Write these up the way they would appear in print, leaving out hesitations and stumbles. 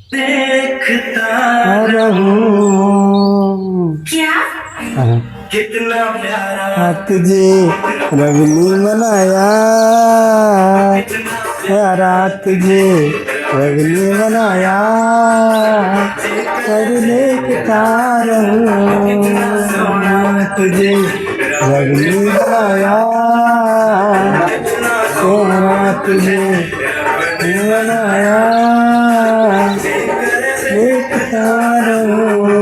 देखता रहूं क्या कितना प्यारा तुझे रब ने बनाया, प्यारा तुझे रब ने बनाया, कर देखता रहूं तुझे रब ने बनाया, प्यारा तुझे बनाया, देखता रहूं।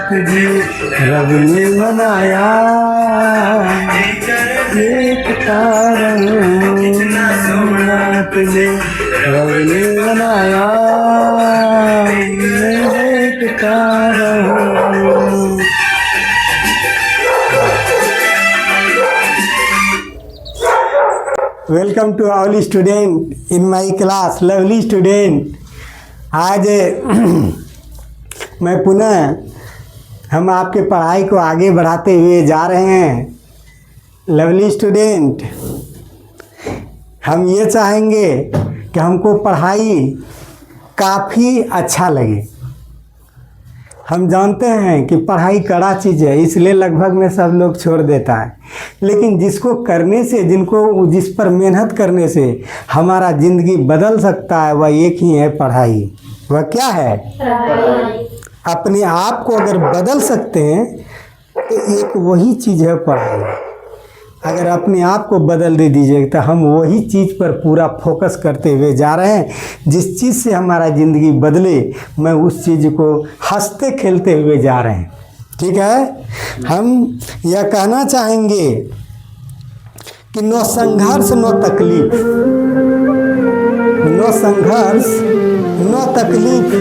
तुझे रब ने बनाया, देखता रहूं तुझे रब ने बनाया, देखता रहूं। Welcome to all student in my class, lovely student. आज मैं पुनः हम आपके पढ़ाई को आगे बढ़ाते हुए जा रहे हैं। लवली स्टूडेंट, हम ये चाहेंगे कि हमको पढ़ाई काफ़ी अच्छा लगे। हम जानते हैं कि पढ़ाई कड़ा चीज़ है, इसलिए लगभग में सब लोग छोड़ देता है। लेकिन जिसको करने से, जिस पर मेहनत करने से हमारा ज़िंदगी बदल सकता है, वह एक ही है पढ़ाई। वह क्या है? अपने आप को अगर बदल सकते हैं तो एक वही चीज़ है पढ़ाई। अगर अपने आप को बदल दे दीजिए तो हम वही चीज़ पर पूरा फोकस करते हुए जा रहे हैं। जिस चीज़ से हमारा ज़िंदगी बदले, मैं उस चीज़ को हंसते खेलते हुए जा रहे हैं। ठीक है? हम यह कहना चाहेंगे कि नो संघर्ष नो तकलीफ, नो संघर्ष नो तकलीफ,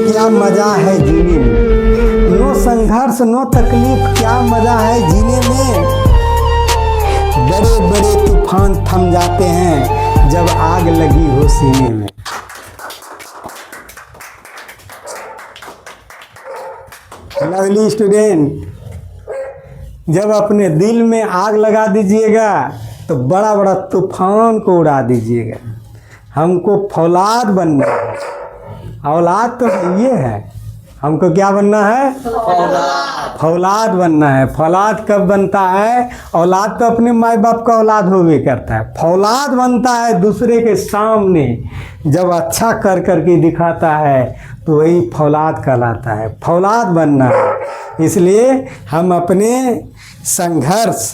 क्या मज़ा है जीने में। नो संघर्ष नो तकलीफ, क्या मज़ा है जीने में। बड़े बड़े तूफान थम जाते हैं जब आग लगी हो सीने में। लवली स्टूडेंट, जब अपने दिल में आग लगा दीजिएगा तो बड़ा बड़ा तूफान को उड़ा दीजिएगा। हमको फौलाद बनना है। औलाद तो ये है, हमको क्या बनना है? फौलाद बनना है। फौलाद कब बनता है? औलाद तो अपने माँ बाप का औलाद होवे करता है। फौलाद बनता है दूसरे के सामने जब अच्छा कर करके दिखाता है, तो वही फौलाद कहलाता है। फौलाद बनना है। इसलिए हम अपने संघर्ष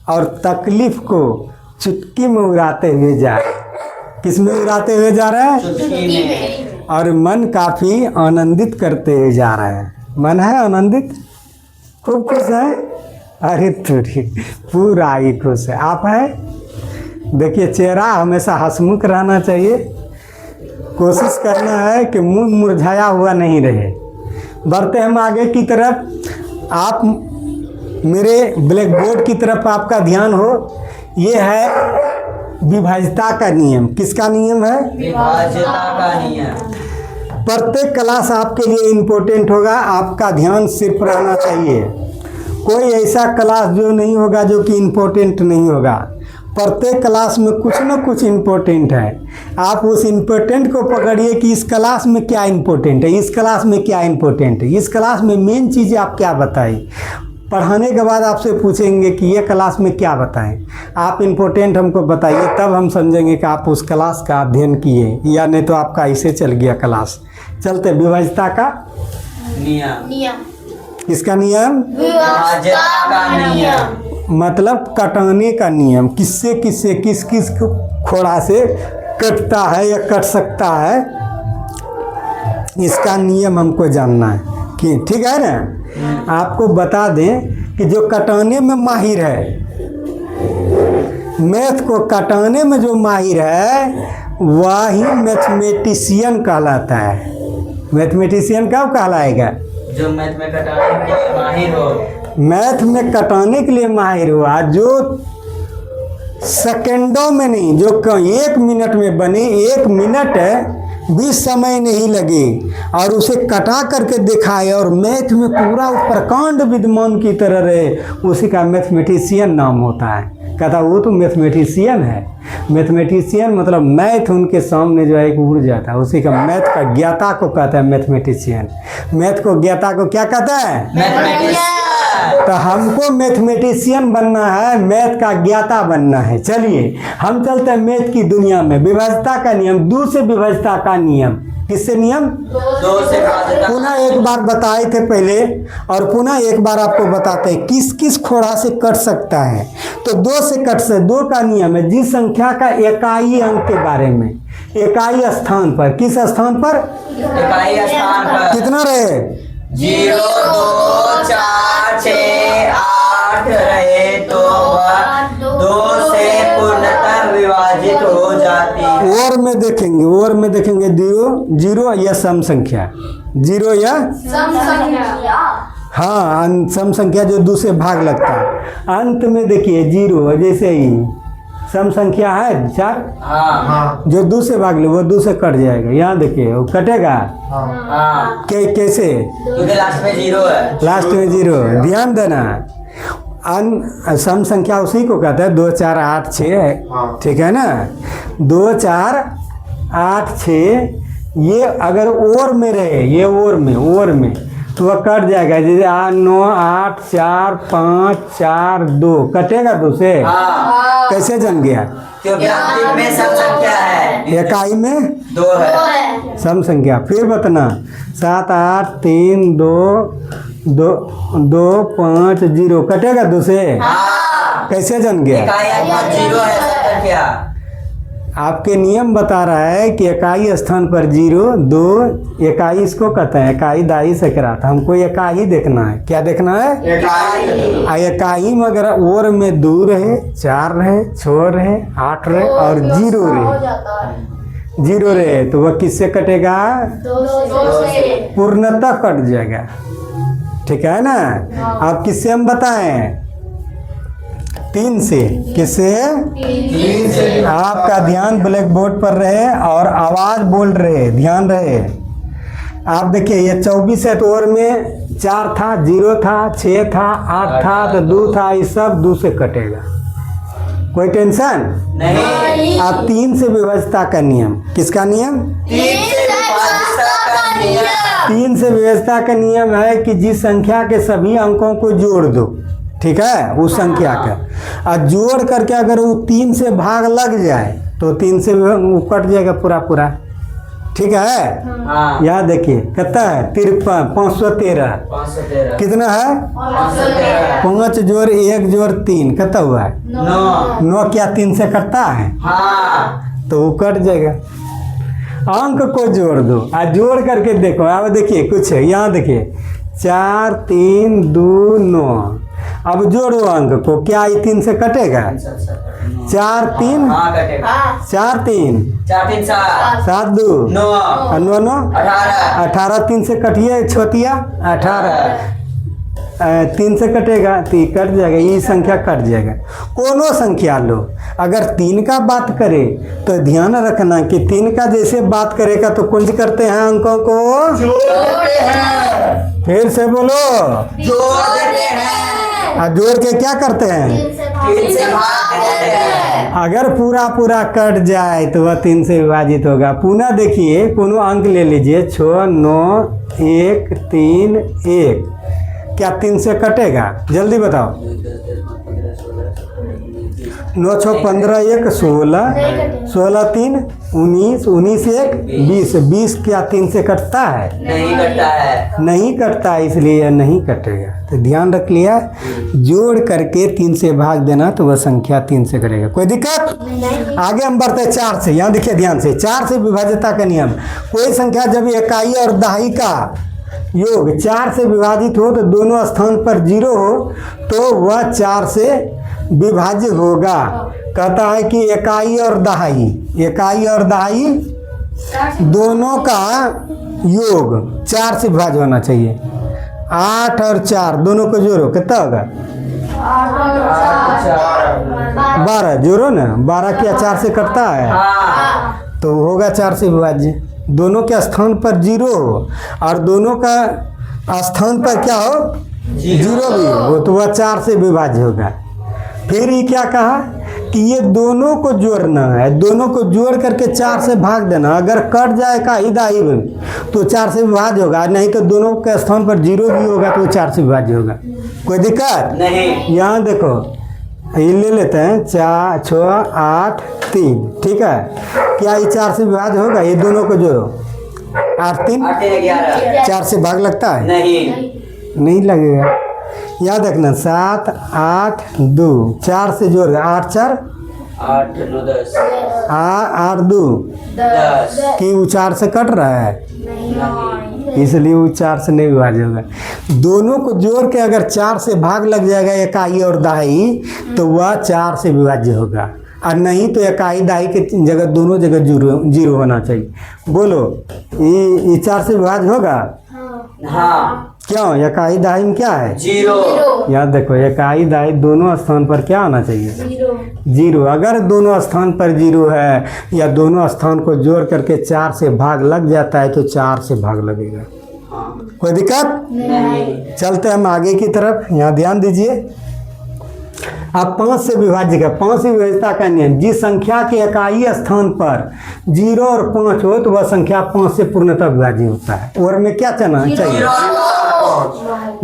और तकलीफ को चुटकी में उड़ाते हुए जा रहे हैं। किस में उड़ाते हुए जा रहे हैं? चुटकी में। और मन काफ़ी आनंदित करते हुए जा रहे हैं। मन है आनंदित, खूब खुश है। अरे तुरी पूरा ही खुश है। आप है? देखिए, चेहरा हमेशा हंसमुख रहना चाहिए। कोशिश करना है कि मुंह मुरझाया हुआ नहीं रहे। बढ़ते हम आगे की तरफ। आप मेरे ब्लैक बोर्ड की तरफ आपका ध्यान हो। ये है विभाज्यता का नियम। किसका नियम है? विभाज्यता का नियम। प्रत्येक क्लास आपके लिए इम्पोर्टेंट होगा। आपका ध्यान सिर्फ रहना चाहिए। कोई ऐसा क्लास जो नहीं होगा जो कि इम्पोर्टेंट नहीं होगा। प्रत्येक क्लास में कुछ न कुछ इम्पोर्टेंट है। आप उस इम्पोर्टेंट को पकड़िए कि इस क्लास में क्या इम्पोर्टेंट है, इस क्लास में क्या इम्पोर्टेंट है, इस क्लास में मेन चीज़ें आप क्या बताइए। पढ़ाने के बाद आपसे पूछेंगे कि ये क्लास में क्या बताएं। आप इम्पोर्टेंट हमको बताइए, तब हम समझेंगे कि आप उस क्लास का अध्ययन किए, या नहीं तो आपका ऐसे चल गया क्लास। चलते विभाज्यता का नियम। किसका नियम? विभाज्यता का नियम। मतलब कटाने का नियम। किससे किससे, किस किस खोड़ा से कटता है या कट सकता है, इसका नियम हमको जानना है। कि ठीक है ना? आपको बता दें कि जो कटाने में माहिर है, मैथ को कटाने में जो माहिर है, वही मैथमेटिशियन कहलाता है। मैथमेटिशियन कब कहलाएगा? जो मैथ में कटाने के माहिर हो। मैथ में कटाने के लिए माहिर हुआ। जो सेकंडों में नहीं, जो 1 मिनट में बने, 1 मिनट भी समय नहीं लगे, और उसे कटा करके दिखाए और मैथ में पूरा प्रकांड विद्वान की तरह रहे, उसी का मैथमेटिशियन नाम होता है। कहता वो तो मैथमेटिशियन है। मैथमेटिशियन मतलब मैथ उनके सामने जो है एक उड़ जाता है, उसी का मैथ का ज्ञाता को कहता है मैथमेटिशियन। मैथ को ज्ञाता को क्या कहता है? मैथमेटिशियन। तो हमको मैथमेटिशियन बनना है, मैथ का ज्ञाता बनना है। चलिए हम चलते हैं मैथ की दुनिया में। विभाज्यता का नियम, 2 से विभाज्यता का नियम। किससे नियम? 2 से विभाज्यता। पुनः एक बार बताए थे पहले, और पुनः एक बार आपको बताते हैं किस किस खोड़ा से कट सकता है। तो 2 से कट से 2 का नियम है, जिस संख्या का इकाई अंक के बारे में, इकाई स्थान पर, किस स्थान पर? इकाई स्थान पर कितना रहे? 0, 2, 4, 6, 8 रहे तो वह 2 से पूर्णतः विभाजित हो जाती है। और में देखेंगे, और में देखेंगे 0 या सम संख्या, 0 या हाँ सम संख्या जो 2 से भाग लगता है। अंत में देखिए 0, जैसे ही सम संख्या है 4, हाँ जो 2 से भाग ले वो 2 से कट जाएगा। यहाँ देखिए वो कटेगा हाँ, कैसे? क्योंकि लास्ट में 0 है। लास्ट में 0, ध्यान देना। सम संख्या उसी को कहते हैं 2, 4, 8, 6, ठीक है ना? 2, 4, 8, 6 ये अगर और में रहे, ये और में तो वह कट जाएगा। जैसे 8, 9, 8, 4, 5, 4, 2 कटेगा 2 से। हाँ, कैसे जम गया? क्योंकि अंतिम में सब संख्या है, इकाई में 2 है। सम संख्या। फिर बताना 7, 8, 3, 2, 5, 0 कटेगा 2 से। हाँ, कैसे जम गया? इकाई अंक 0 है सब संख्या। आपके नियम बता रहा है कि इकाई स्थान पर 0, 2 इकाई इसको कहते हैं, इकाई दाई से कराता। हमको इकाई देखना है। क्या देखना है? इकाई में अगर और में 2 रहे, 4 रहे, 6 रहे, 8 रहे और 0 रहे तो वह किससे कटेगा? 2 से। पूर्णतः कट जाएगा। ठीक है ना? अब किससे हम बताएं? 3 से। किससे? 3 से। आपका ध्यान ब्लैक बोर्ड पर रहे और आवाज बोल रहे, ध्यान रहे। आप देखिए ये 24 है तो और में 4 था, 0 था, 6 था, 8 था तो 2 था, ये सब 2 से कटेगा। कोई टेंशन नहीं। अब 3 से विभाज्यता का नियम। किसका नियम? 3 से विभाज्यता का नियम। 3 से विभाज्यता का नियम है कि जिस संख्या के सभी अंकों को जोड़ दो, ठीक है, उस संख्या का, और जोड़ करके अगर वो 3 से भाग लग जाए तो 3 से वो कट जाएगा पूरा। ठीक है? हाँ, यहाँ देखिए कितना है? 53, 513। 513। कितना है? 513। 5 जोड़ 1 जोड़ 3 कितना हुआ है? 9। 9 क्या 3 से कटता है? हाँ, तो वो कट जाएगा। अंक को जोड़ दो, और जोड़ करके देखो। अब देखिए कुछ है, यहाँ देखिए 4, 3, 2, 9। अब जोड़ो अंक को, क्या ये 3 से कटेगा? 4, 3, हाँ कटेगा। 4, 3, 4, 3, 7, 7, 2, 9, 9, 9, 18, 18 3 से कटिए छोटिया 18, 3 से कटेगा तो ये कट जाएगा, ये संख्या कट जाएगा। कोनो संख्या लो, अगर 3 का बात करे तो ध्यान रखना कि 3 का जैसे बात करेगा तो कुंज करते हैं अंकों को, जोड़ते हैं। फिर से बोलो, जोड़ देते हैं। और जोड़ के क्या करते हैं? 3 से भाग देते हैं। अगर पूरा कट जाए तो वह 3 से विभाजित होगा। पुनः देखिए कोनो अंक ले लीजिए 6, 9, 1, 3, 1, क्या 3 से कटेगा? जल्दी बताओ। 9, 6, 15, 1, 16, 16, 3, 19, 19, 1, 20, 20 क्या 3 से कटता है? नहीं कटता है। नहीं कटता, इसलिए यह नहीं कटेगा। तो ध्यान रख लिया, जोड़ करके 3 से भाग देना तो वह संख्या 3 से कटेगा। कोई दिक्कत? आगे हम बढ़ते हैं 4 से। यहाँ देखिए ध्यान से, 4 से विभाज्यता का नियम। कोई संख्या जब इकाई और दहाई का योग 4 से विभाजित हो तो दोनों स्थान पर 0 हो तो वह 4 से विभाज्य होगा। कहता है कि इकाई और दहाई दोनों का योग 4 से विभाज्य होना चाहिए। 8 और 4 दोनों को जोड़ो, कितना होगा? 12 जोड़ो ना, 12 क्या 4 से कटता है हाँ तो होगा 4 से विभाज्य। दोनों के स्थान पर 0 हो और दोनों का स्थान पर क्या हो 0 भी हो तो वह 4 से विभाज्य होगा। फिर ये क्या कहा कि ये दोनों को जोड़ना है, दोनों को जोड़ करके 4 से भाग देना। अगर कट जाए का ही दाई तो 4 से विभाज्य होगा, नहीं तो दोनों के स्थान पर 0 भी होगा तो 4 से विभाज्य होगा। कोई दिक्कत नहीं। यहाँ देखो ये ले लेते हैं 4 6 8 3, ठीक है। क्या ये 4 से विभाज्य होगा? ये दोनों को जोड़ो 8 3 8 11 4 से भाग लगता है? नहीं नहीं लगेगा। याद रखना 7 8 2 4 से जोड़ 8 4 8 9 10 8 2 10 कि वो 4 से कट रहा है इसलिए वो 4 से नहीं विभाज्य होगा। दोनों को जोड़ के अगर 4 से भाग लग जाएगा इकाई और दहाई तो वह 4 से विभाज्य होगा, और नहीं तो इकाई दहाई के जगह दोनों जगह 0 होना चाहिए। बोलो ये 4 से विभाज्य होगा? हाँ क्यों? इकाई दहाई में क्या है 0 याद देखो इकाई दहाई दोनों स्थान पर क्या होना चाहिए 0। अगर दोनों स्थान पर 0 है या दोनों स्थान को जोड़ करके 4 से भाग लग जाता है तो 4 से भाग लगेगा। कोई दिक्कत नहीं। चलते हम आगे की तरफ। यहाँ ध्यान दीजिए। अब 5 से विभाज्य का 5 से विभाज्यता का नियम, जिस संख्या के इकाई स्थान पर 0 और 5 हो तो वह संख्या 5 से पूर्णतः विभाज्य होता है। और में क्या चलना चाहिए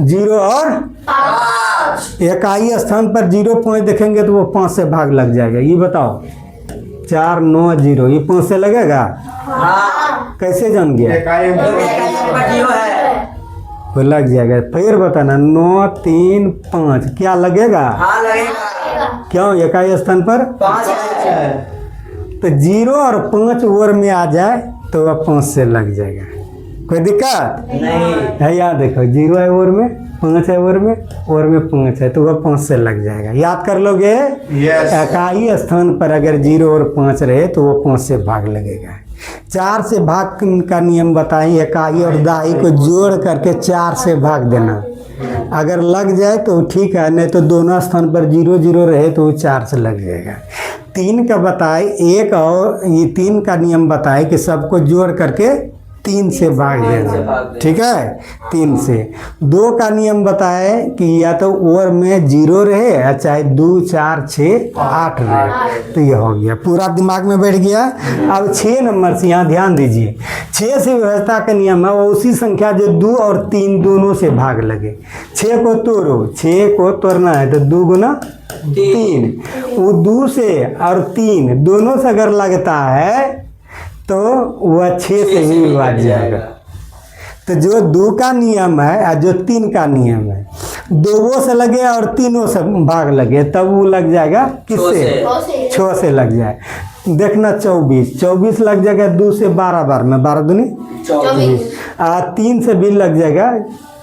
0 और 5 इकाई स्थान पर 0 5 देखेंगे तो वो 5 से भाग लग जाएगा। ये बताओ 4 9 0 ये 5 से लगेगा? हाँ कैसे जान गया? इकाई पर 0 है वो लग जाएगा। फिर बताना 9 3 5 क्या लगेगा? हाँ लगेगा। क्यों? इकाई स्थान पर 5 है तो 0 और 5 ओर में आ जाए तो वह 5 से लग जाएगा। कोई दिक्कत नहीं। है? याद देखो 0 है ओर में, 5 है ओर में 5 है तो वह 5 से लग जाएगा। याद कर लोगे? इकाई स्थान पर अगर 0 और 5 रहे तो वो 5 से भाग लगेगा। 4 से भाग का नियम बताएं, इकाई और दहाई को जोड़ करके 4 से भाग देना। अगर लग जाए तो ठीक है, नहीं तो दोनों स्थान पर 0 0 रहे तो 4 से लग जाएगा। 3 का बताए, 1 और ये 3 का नियम बताए कि सबको जोड़ करके 3 से भाग देना, ठीक है 3 से। 2 का नियम बताए कि या तो ओर में 0 रहे या चाहे 2 4 6 8 रहे, तो ये हो गया, पूरा दिमाग में बैठ गया। अब 6 नंबर से यहाँ ध्यान दीजिए। 6 से व्यवस्था का नियम है वो उसी संख्या जो 2 और 3 दोनों से भाग लगे। 6 को तोड़ो, 6 को तोड़ना है तो 2 गुना 3, वो 2 से और 3 दोनों से अगर लगता है तो वह 6 से ही विभाज्य जाएगा। तो जो 2 का नियम है और जो 3 का नियम है, 2 से लगे और 3 से भाग लगे तब वो लग जाएगा किससे? 6 से लग जाए। देखना 24 लग जाएगा 2 से 12 बार में, 12 दूनी 24 3 से भी लग जाएगा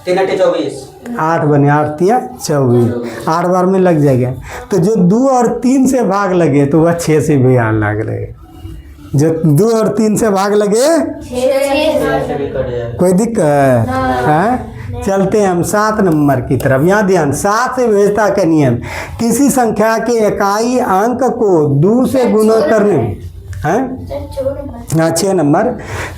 3 8 24 8 बने 8 तिया 24 8 बार में लग जाएगा। तो जो 2 और 3 से भाग लगे तो वह 6 से भी लग रहे। जो 2 और 3 से भाग लगे कोई दिक्कत है? चलते हैं हम 7 नंबर की तरफ। यहाँ ध्यान, 7 से विभाज्यता का नियम, किसी संख्या के इकाई अंक को 2 से गुणा करने है। हाँ 6 नंबर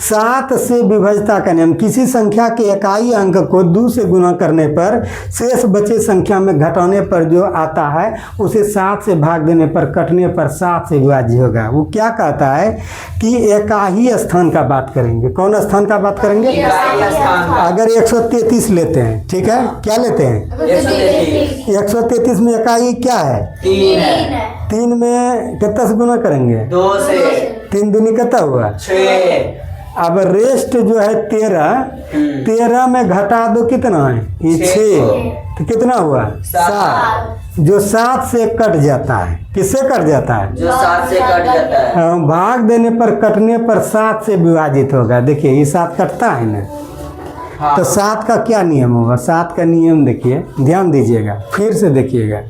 7 से विभाज्यता का नियम, किसी संख्या के इकाई अंक को 2 से गुणा करने पर शेष बचे संख्या में घटाने पर जो आता है उसे 7 से भाग देने पर कटने पर 7 से विभाज्य होगा। वो क्या कहता है कि इकाई स्थान का बात करेंगे। कौन स्थान का बात करेंगे? इकाई स्थान का। अगर 133 लेते हैं, ठीक है, क्या लेते हैं 133 133 में इकाई क्या है? 3 है 3 में कितना से गुना करेंगे? 2 से 3 दूनी कितना हुआ? 6। अब रेस्ट जो है 13 में घटा दो कितना है? ये 6 तो कितना हुआ? 7। जो 7 से कट जाता है, किससे कट जाता है? जो 7 से कट जाता है। भाग देने पर कटने पर 7 से विभाजित होगा। देखिए ये 7 कटता है ना, हाँ। तो 7 का क्या नियम होगा? 7 का नियम देखिए, ध्यान दीजिएगा, फिर से देखिएगा।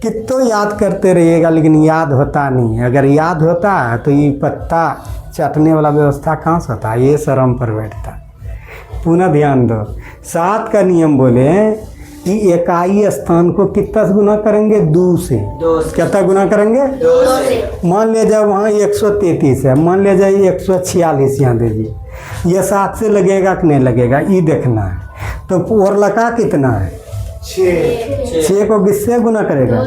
कितो याद करते रहिएगा लेकिन याद होता नहीं है। अगर याद होता है तो ये पत्ता चटने वाला व्यवस्था कहाँ से होता है? ये शर्म पर बैठता। पुनः ध्यान दो, 7 का नियम बोले कि इकाई स्थान को कितना से गुना करेंगे? 2 से। 2 से। कितना गुना करेंगे? 2 से। मान लिया जाए वहाँ 133 है, मान लिया जाए 146 यहाँ दीजिए, ये 7 से लगेगा कि नहीं लगेगा ये देखना है। तो और लका कितना है? 6 को किससे गुना करेगा?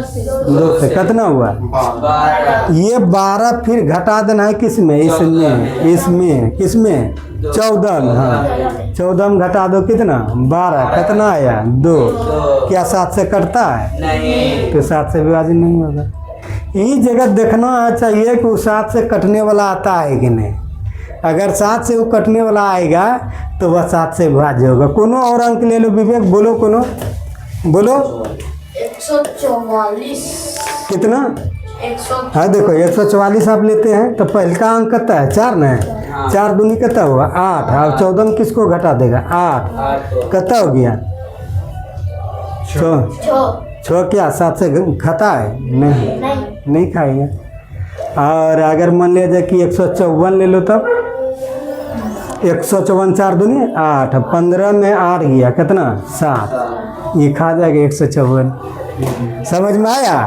2 से। कितना हुआ? 12। ये 12 फिर घटा देना है किस में? इसमें किस में? 14 में। हाँ 14 में घटा दो कितना? 12। कितना आया? 2। क्या 7 से कटता है? नहीं। तो 7 से विभाजन नहीं होगा। ये जगह देखना चाहिए कि वो 7 से कटने वाला आता है कि नहीं। अगर 7 से वो कटने वाला आएगा तो वह 7 से विभाज्य होगा। कोनो और अंक ले लो विवेक, बोलो कोनो, बोलो 144। कितना? 100। हाँ देखो 144 आप लेते हैं तो पहले का अंक कितना है? 4 ना है। 4 दूनी कितना हुआ? 8। अब 14 में किसको घटा देगा? 8। 8। कितना हो गया? 6 क्या 7 से खाता है? नहीं खाएगा। और अगर मान लिया जाए कि 154 ले लो तब 154 4 दूनी 8, 15 में 8 गया कितना? 7। ये खा जाएगा 154। समझ में आया?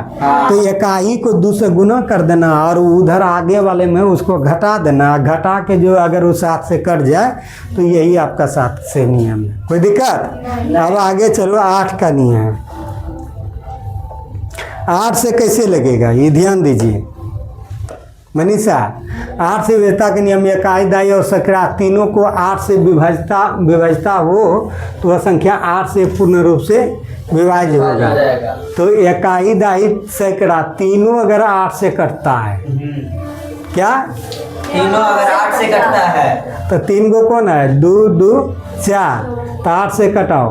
तो इकाई को 2 से गुना कर देना और उधर आगे वाले में उसको घटा देना। घटा के जो अगर वो 7 से कट जाए तो यही आपका 7 से नियम है। कोई दिक्कत? अब आगे चलो 8 का नियम है। 8 से कैसे लगेगा ये ध्यान दीजिए मनीषा। 8 से विभाज्यता के नियम इकाई दाई और सैकड़ा तीनों को 8 से विभाज्यता हो तो वह संख्या 8 से पूर्ण रूप से विभाज्य होगा। तो इकाई दाई सैकड़ा तीनों अगर 8 से कटता है, क्या तीनों अगर 8 से कटता है तो 3 को कौन है? 2 2 4। तो 8 से कटाओ,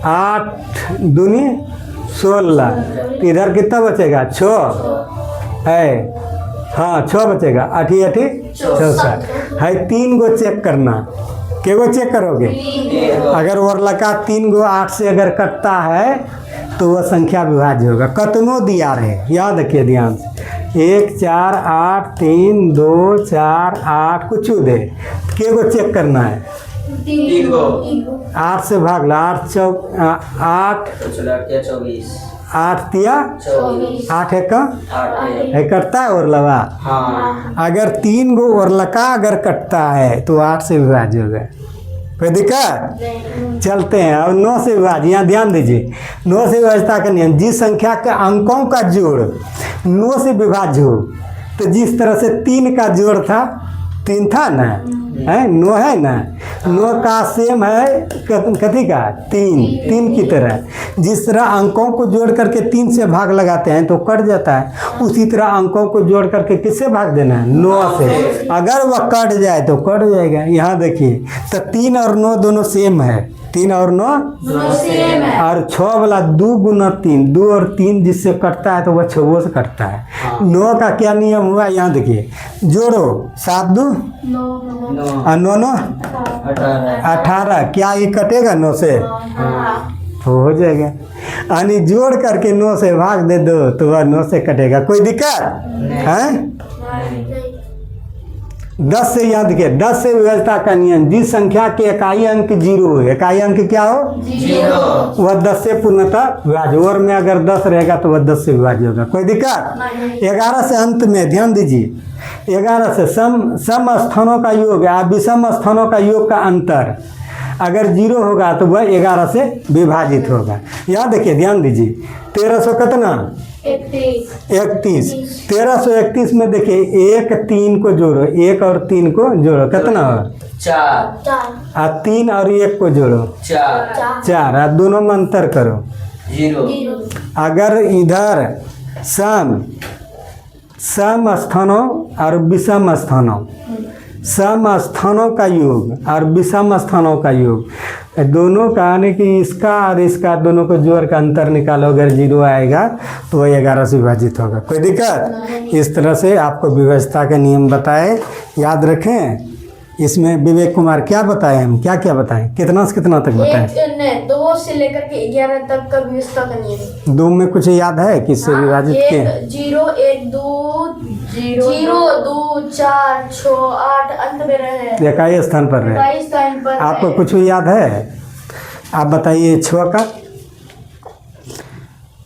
8 दूनी 16। इधर कितना बचेगा? 6 है। हाँ 6 बचेगा। 8 8 64 है। 3 को चेक करना। के को चेक करोगे? अगर वर्लका 3 को 8 से अगर कटता है तो वह संख्या विभाज्य होगा। कतनो दिया रहे याद रखिए ध्यान से। 1 4 8 3 2 4 8 कुछ दे। के को चेक करना है? 3 को 8 से भाग ला। 8 चौक 8 24 8 तिया 8 एक है कटता है और लगा। हाँ। अगर 3 गो और लका अगर कटता है तो 8 से विभाज्य होगा। कोई दिक्कत? चलते हैं अब 9 से विभाज्य। यहाँ ध्यान दीजिए 9 से विभाज्यता का नियम, जिस संख्या के अंकों का जोड़ 9 से विभाज्य हो तो जिस तरह से 3 का जोड़ था 3 था ना है 9 है ना। 9 का सेम है कथी का? 3 की तरह। जिस तरह अंकों को जोड़ करके 3 से भाग लगाते हैं तो कट जाता है, उसी तरह अंकों को जोड़ करके किससे भाग देना है? 9 से। अगर वह कट जाए तो कट जाएगा। यहाँ देखिए तो 3 और 9 दोनों सेम है। 3 और 9 और 6 वाला 2 गुना 3, 2 और 3 जिससे कटता है तो वह 6 से कटता है। 9 का क्या नियम हुआ? यहाँ देखिए जोड़ो 7 2 और 9 9 18। क्या ये कटेगा 9 से? तो हो जाएगा। यानी जोड़ करके 9 से भाग दे दो तो वह 9 से कटेगा। कोई दिक्कत है? 10 से यहाँ देखिए 10 से विभाज्यता का नियम, जिस संख्या के इकाई अंक 0 हो, इकाई अंक क्या हो? 0। वह 10 से पूर्णतः विभाज्य। और में अगर 10 रहेगा तो वह 10 से विभाज्य होगा। कोई दिक्कत? 11 से अंत में ध्यान दीजिए 11 से सम स्थानों का योग या विषम स्थानों का योग का अंतर अगर 0 होगा तो वह 11 से विभाजित होगा। यहाँ देखिए ध्यान दीजिए 1300 कितना? 31। 1331 में देखिए 1 3 को जोड़ो, 1 और 3 को जोड़ो कितना हो? 4। 3 और 1 को जोड़ो 4। और दोनों में अंतर करो 0। अगर इधर सम स्थानों और विषम स्थानों, सम स्थानों का योग और विषम स्थानों का योग दोनों का यानी कि इसका और इसका दोनों को जोड़ का अंतर निकालो, अगर 0 आएगा तो वह 11 से विभाजित होगा। कोई दिक्कत? इस तरह से आपको विभाज्यता के नियम बताए, याद रखें। इसमें विवेक कुमार क्या बताए, हम क्या क्या बताएं, कितना से कितना तक बताएं? 2 से लेकर के 11 तक का विभाज्यता का नियम। 2 में कुछ याद है किससे विभाजित किए? 0 1 2 0 2 4 6 8 अंत में रहे, इकाई स्थान पर रहे। स्थान पर आपको कुछ याद है? आप बताइए 6 का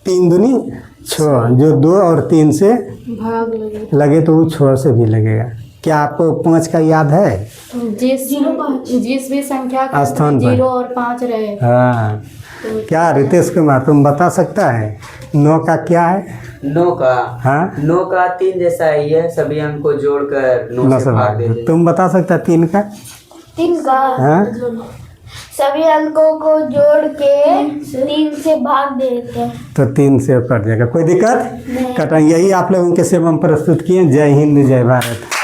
3 दूनी 6, जो 2 और 3 से भाग लगे लगे तो वो 6 से भी लगेगा। क्या आपको 5 का याद है? जिस भी संख्या का स्थान पर। 0 और 5 रहे हाँ, तो क्या रितेश कुमार तुम बता सकता है 9 का क्या है? 9 का, हाँ 9 का 3 जैसा ही है, सभी अंक को जोड़कर 9 9 से से भाग भाग देते। तुम बता सकता है 3 का? 3 का हाँ सभी अंकों को जोड़ के 3 से भाग देते हैं। तो 3 से कट जाएगा, कोई दिक्कत? कटा, यही आप लोगों के सेवा में प्रस्तुत किए। जय हिंद जय भारत।